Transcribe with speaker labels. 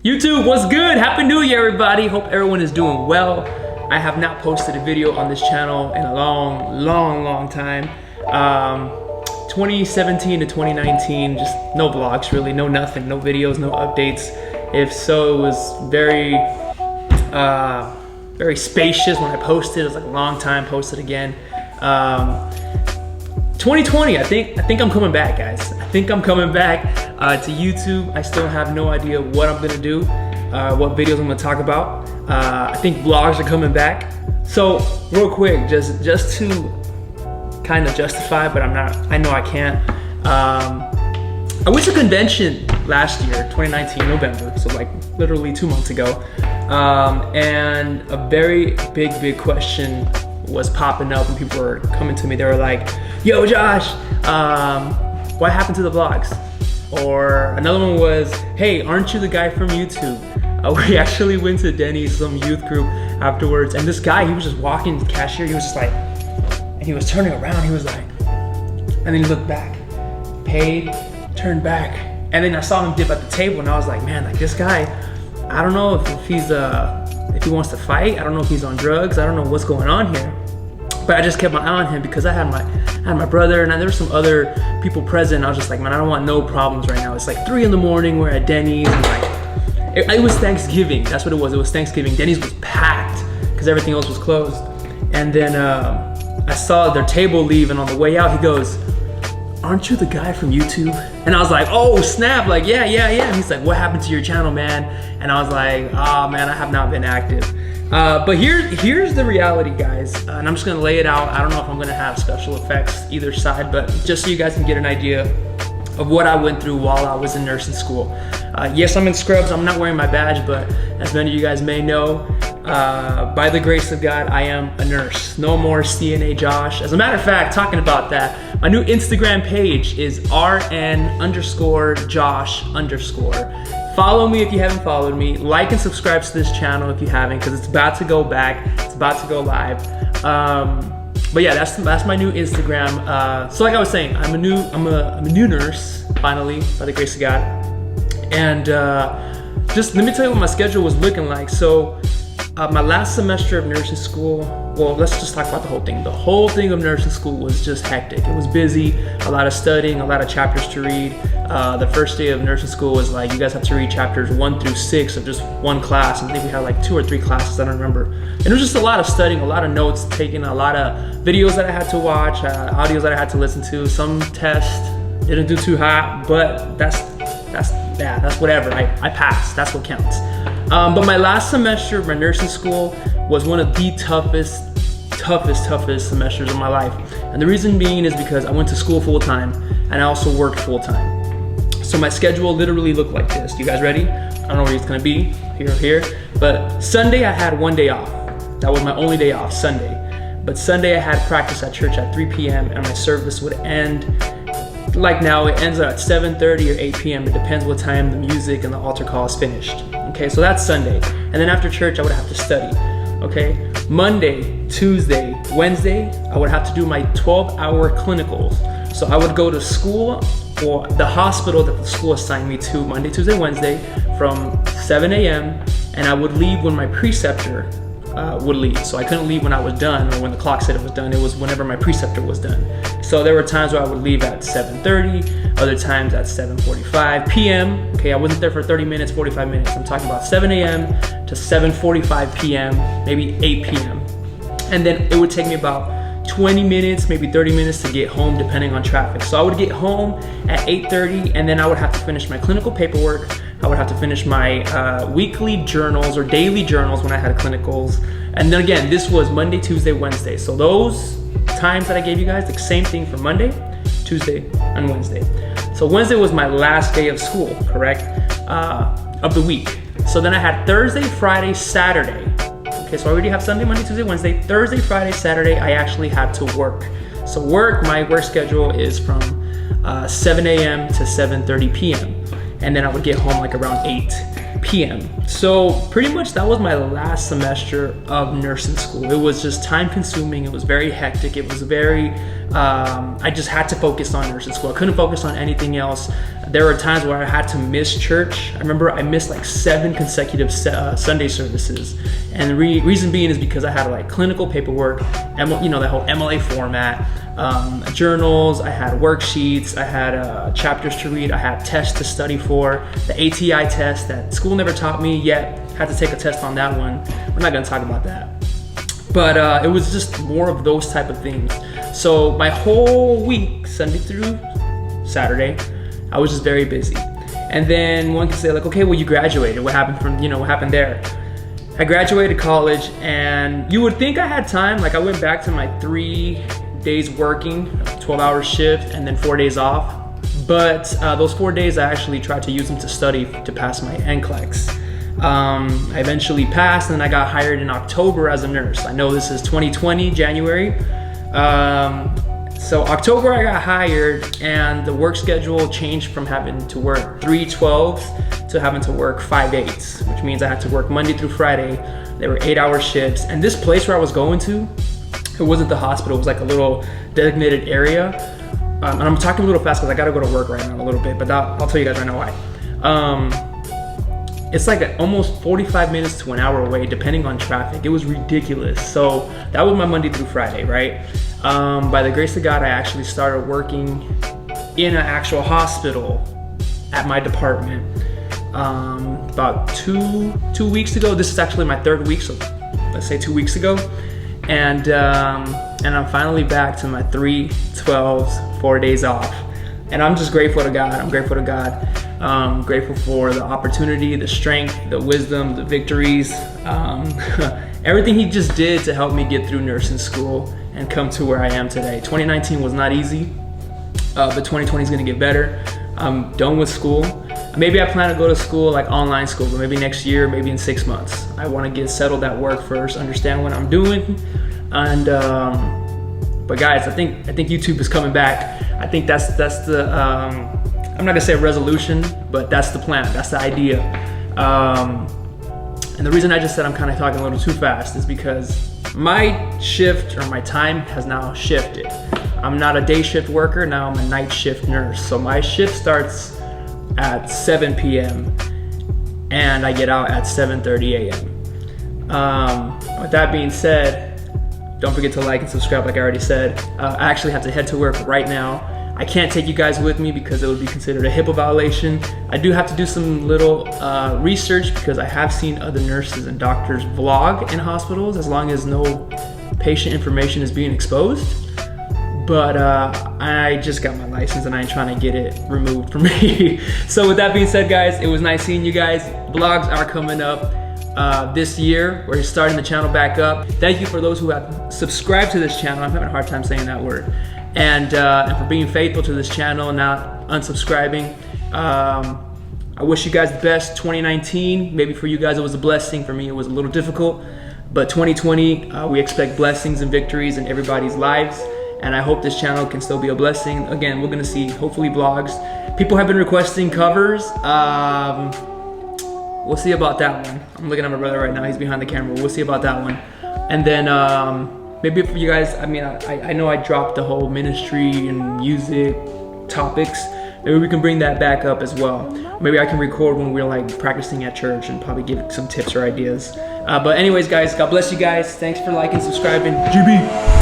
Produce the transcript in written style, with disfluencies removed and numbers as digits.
Speaker 1: YouTube, what's good? Happy New Year, everybody. Hope everyone is doing well. I have not posted a video on this channel in a long time. 2017 to 2019, just no vlogs really, no nothing, no videos, no updates. If so, it was very spacious when I posted. It was like a long time, posted again. 2020, I think I'm coming back, guys. I think I'm coming back to YouTube. I still have no idea what I'm gonna do, what videos I'm gonna talk about. I think vlogs are coming back. So real quick, just to kind of justify, but I know I can't. I went to a convention last year, 2019, November, so like literally 2 months ago. And a very big question was popping up and people were coming to me. They were like, yo Josh, what happened to the vlogs? Or another one was, hey, aren't you the guy from YouTube? We actually went to Denny's, some youth group afterwards, and this guy, he was just walking the cashier, he was just like, and he was turning around, he was like, and then he looked back, paid, turned back, and then I saw him dip at the table, and I was like, man, like this guy, I don't know if he wants to fight, I don't know if he's on drugs, I don't know what's going on here. But I just kept my eye on him because I had my brother and there were some other people present. I was just like, man, I don't want no problems right now. It's like 3 in the morning, we're at Denny's, and like, it was Thanksgiving, that's what it was Thanksgiving. Denny's was packed because everything else was closed. And then I saw their table leave, and on the way out, he goes, aren't you the guy from YouTube? And I was like, oh snap, like yeah. And he's like, what happened to your channel, man? And I was like, oh man, I have not been active. But here's the reality, guys, and I'm just gonna lay it out. I don't know if I'm gonna have special effects either side, but just so you guys can get an idea of what I went through while I was in nursing school. Yes, I'm in scrubs, I'm not wearing my badge, but as many of you guys may know, by the grace of God, I am a nurse. No more CNA Josh. As a matter of fact, talking about that, my new Instagram page is RN_Josh_. Follow me if you haven't followed me. Like and subscribe to this channel if you haven't, because it's about to go back. It's about to go live. But yeah, that's my new Instagram. So like I was saying, I'm a new nurse, finally, by the grace of God. And just let me tell you what my schedule was looking like. So my last semester of nursing school, well, let's just talk about the whole thing. The whole thing of nursing school was just hectic. It was busy, a lot of studying, a lot of chapters to read. The first day of nursing school was like, you guys have to read chapters 1 through 6 of just one class. I think we had like 2 or 3 classes, I don't remember. And it was just a lot of studying, a lot of notes taken, a lot of videos that I had to watch, audios that I had to listen to. Some tests didn't do too hot, but that's whatever. I passed, that's what counts. But my last semester of my nursing school was one of the toughest semesters of my life. And the reason being is because I went to school full time and I also worked full time. So my schedule literally looked like this. You guys ready? I don't know where it's gonna be, here or here. But Sunday I had 1 day off. That was my only day off, Sunday. But Sunday I had practice at church at 3 p.m. and my service would end, like now, it ends at 7:30 or 8 p.m. It depends what time the music and the altar call is finished. Okay, so that's Sunday. And then after church, I would have to study. Okay, Monday, Tuesday, Wednesday, I would have to do my 12-hour clinicals. So I would go to school, or the hospital that the school assigned me to, Monday, Tuesday, Wednesday, from 7 a.m. and I would leave when my preceptor would leave. So I couldn't leave when I was done or when the clock said it was done. It was whenever my preceptor was done. So there were times where I would leave at 7:30, other times at 7:45 p.m. Okay, I wasn't there for 30 minutes, 45 minutes. I'm talking about 7 a.m. to 7:45 p.m., maybe 8 p.m. And then it would take me about 20 minutes, maybe 30 minutes to get home depending on traffic. So I would get home at 8:30 and then I would have to finish my clinical paperwork. I would have to finish my weekly journals or daily journals when I had clinicals. And then again, this was Monday, Tuesday, Wednesday. So those times that I gave you guys, the same thing for Monday, Tuesday, and Wednesday. So Wednesday was my last day of school, correct? Of the week. So then I had Thursday, Friday, Saturday. Okay, so I already have Sunday, Monday, Tuesday, Wednesday. Thursday, Friday, Saturday, I actually had to work. So my work schedule is from 7 a.m. to 7:30 p.m. And then I would get home like around 8 p.m. So pretty much that was my last semester of nursing school. It was just time consuming. It was very hectic. It was very, I just had to focus on nursing school. I couldn't focus on anything else. there were times where I had to miss church. I remember I missed like 7 consecutive Sunday services. And the reason being is because I had like clinical paperwork, and you know, that whole MLA format, journals, I had worksheets, I had chapters to read, I had tests to study for, the ATI test that school never taught me yet, had to take a test on that one. We're not gonna talk about that. But it was just more of those type of things. So my whole week, Sunday through Saturday, I was just very busy. And then one can say like, okay, well, you graduated. What happened from, you know, what happened there? I graduated college, and you would think I had time. Like, I went back to my 3 days working, 12-hour shift, and then 4 days off. But those 4 days, I actually tried to use them to study to pass my NCLEX. I eventually passed, and I got hired in October as a nurse. I know this is 2020, January. So October I got hired, and the work schedule changed from having to work 3 12s to having to work 5 8s, which means I had to work Monday through Friday. They were 8-hour shifts. And this place where I was going to, it wasn't the hospital, it was like a little designated area. And I'm talking a little fast because I gotta go to work right now in a little bit, but I'll tell you guys right now why. It's like almost 45 minutes to an hour away, depending on traffic. It was ridiculous. So that was my Monday through Friday, right? By the grace of God, I actually started working in an actual hospital at my department about two weeks ago. This is actually my 3rd week, so let's say 2 weeks ago. And I'm finally back to my 3 12s, 4 days off. And I'm just grateful to God. I'm grateful to God. Grateful for the opportunity, the strength, the wisdom, the victories, everything He just did to help me get through nursing school and come to where I am today. 2019 was not easy, but 2020 is gonna get better. I'm done with school. Maybe I plan to go to school, like online school, but maybe next year, maybe in 6 months. I wanna get settled at work first, understand what I'm doing, and but guys, I think YouTube is coming back. I think that's the I'm not gonna say a resolution, but that's the plan, that's the idea. And the reason I just said I'm kind of talking a little too fast is because my shift or my time has now shifted. I'm not a day shift worker, now I'm a night shift nurse. So my shift starts at 7 p.m. and I get out at 7:30 a.m. With that being said, don't forget to like and subscribe like I already said. I actually have to head to work right now. I can't take you guys with me because it would be considered a HIPAA violation. I do have to do some little research because I have seen other nurses and doctors vlog in hospitals as long as no patient information is being exposed. But I just got my license and I ain't trying to get it removed from me. So with that being said, guys, it was nice seeing you guys. Vlogs are coming up this year. We're starting the channel back up. Thank you for those who have subscribed to this channel. I'm having a hard time saying that word. And for being faithful to this channel and not unsubscribing. I wish you guys the best. 2019, maybe for you guys it was a blessing. For me it was a little difficult. But 2020, we expect blessings and victories in everybody's lives. And I hope this channel can still be a blessing. Again, we're gonna see hopefully vlogs. People have been requesting covers. We'll see about that one. I'm looking at my brother right now, he's behind the camera. We'll see about that one. And then maybe for you guys, I mean, I know I dropped the whole ministry and music topics. Maybe we can bring that back up as well. Maybe I can record when we're like practicing at church and probably give some tips or ideas. But anyways, guys, God bless you guys. Thanks for liking, subscribing. GB.